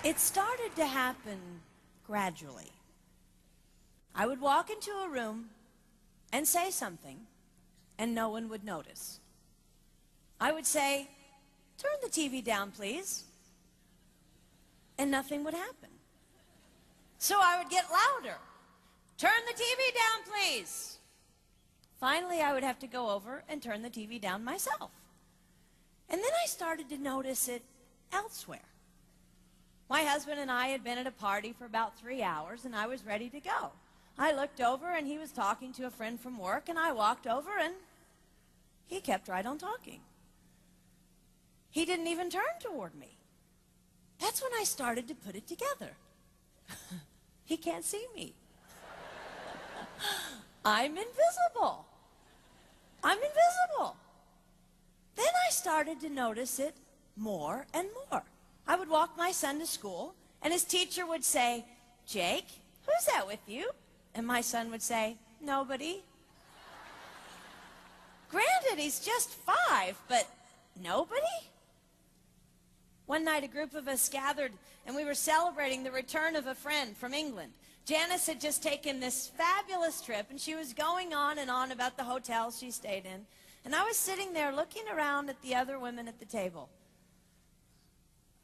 It started to happen gradually. I would walk into a room and say something, and no one would notice. I would say, "Turn the TV down, please," and nothing would happen. So I would get louder. "Turn the TV down, please." Finally, I would have to go over and turn the TV down myself. And then I started to notice it elsewhere. My husband and I had been at a party for about 3 hours, and I was ready to go. I looked over, and he was talking to a friend from work, and I walked over, and he kept right on talking. He didn't even turn toward me. That's when I started to put it together. He can't see me. I'm invisible. I'm invisible. Then I started to notice it more and more. I would walk my son to school, and his teacher would say, "Jake, who's that with you?" And my son would say, "Nobody." Granted, he's just 5, but nobody? One night, a group of us gathered, and we were celebrating the return of a friend from England. Janice had just taken this fabulous trip, and she was going on and on about the hotels she stayed in. And I was sitting there looking around at the other women at the table.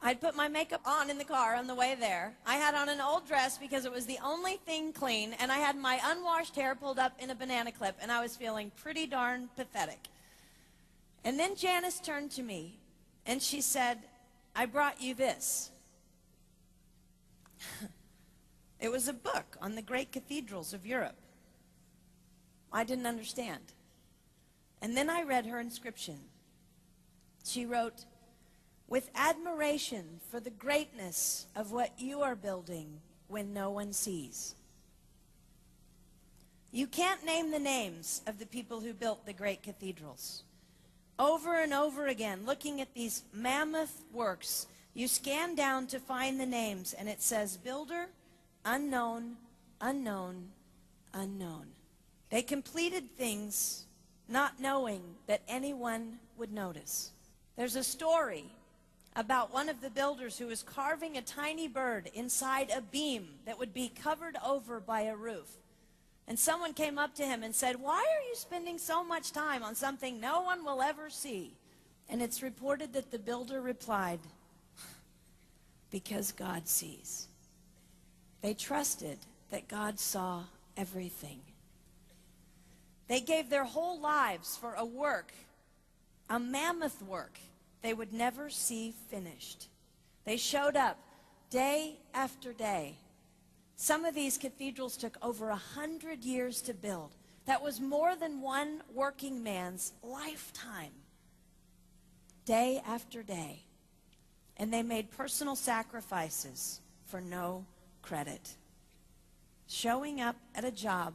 I'd put my makeup on in the car on the way there. I had on an old dress because it was the only thing clean, and I had my unwashed hair pulled up in a banana clip, and I was feeling pretty darn pathetic. And then Janice turned to me, and she said, "I brought you this." It was a book on the great cathedrals of Europe. I didn't understand. And then I read her inscription. She wrote, "With admiration for the greatness of what you are building when no one sees." You can't name the names of the people who built the great cathedrals. Over and over again, looking at these mammoth works, you scan down to find the names, and it says, "Builder, unknown, unknown, unknown." They completed things not knowing that anyone would notice. There's a story about one of the builders who was carving a tiny bird inside a beam that would be covered over by a roof. And someone came up to him and said, "Why are you spending so much time on something no one will ever see?" And it's reported that the builder replied, "Because God sees." They trusted that God saw everything. They gave their whole lives for a work, a mammoth work they would never see finished. They showed up day after day. Some of these cathedrals took over 100 years to build. That was more than one working man's lifetime. Day after day. And they made personal sacrifices for no credit. Showing up at a job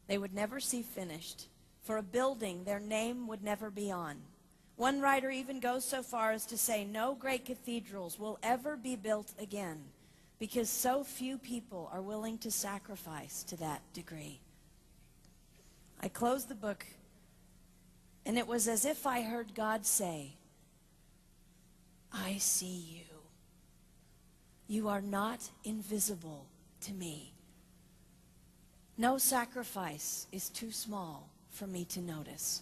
they would never see finished, for a building their name would never be on. One writer even goes so far as to say no great cathedrals will ever be built again because so few people are willing to sacrifice to that degree. I closed the book, and it was as if I heard God say, "I see you. You are not invisible to me. No sacrifice is too small for me to notice.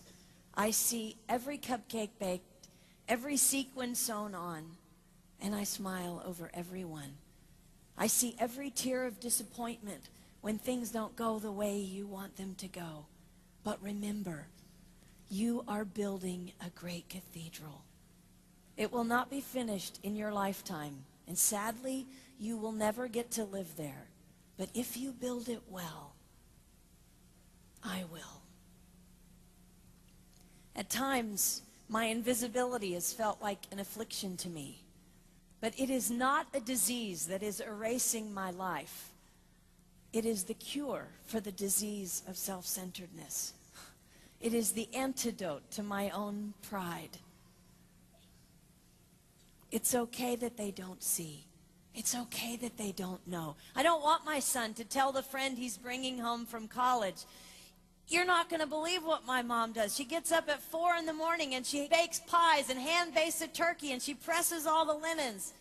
I see every cupcake baked, every sequin sewn on, and I smile over every one. I see every tear of disappointment when things don't go the way you want them to go. But remember, you are building a great cathedral. It will not be finished in your lifetime, and sadly, you will never get to live there. But if you build it well, I will." At times, my invisibility has felt like an affliction to me. But it is not a disease that is erasing my life. It is the cure for the disease of self-centeredness. It is the antidote to my own pride. It's okay that they don't see. It's okay that they don't know. I don't want my son to tell the friend he's bringing home from college, "You're not going to believe what my mom does. She gets up at 4 in the morning and she bakes pies and hand-bastes a turkey and she presses all the linens."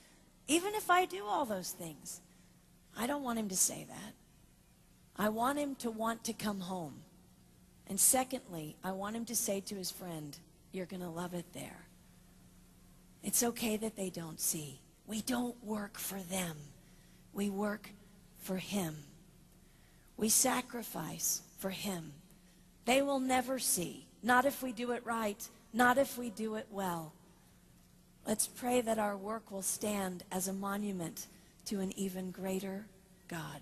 Even if I do all those things, I don't want him to say that. I want him to want to come home. And secondly, I want him to say to his friend, you're going to love it there. It's okay that they don't see. We don't work for them. We work for him. We sacrifice for him. They will never see. Not if we do it right. Not if we do it well. Let's pray that our work will stand as a monument to an even greater God.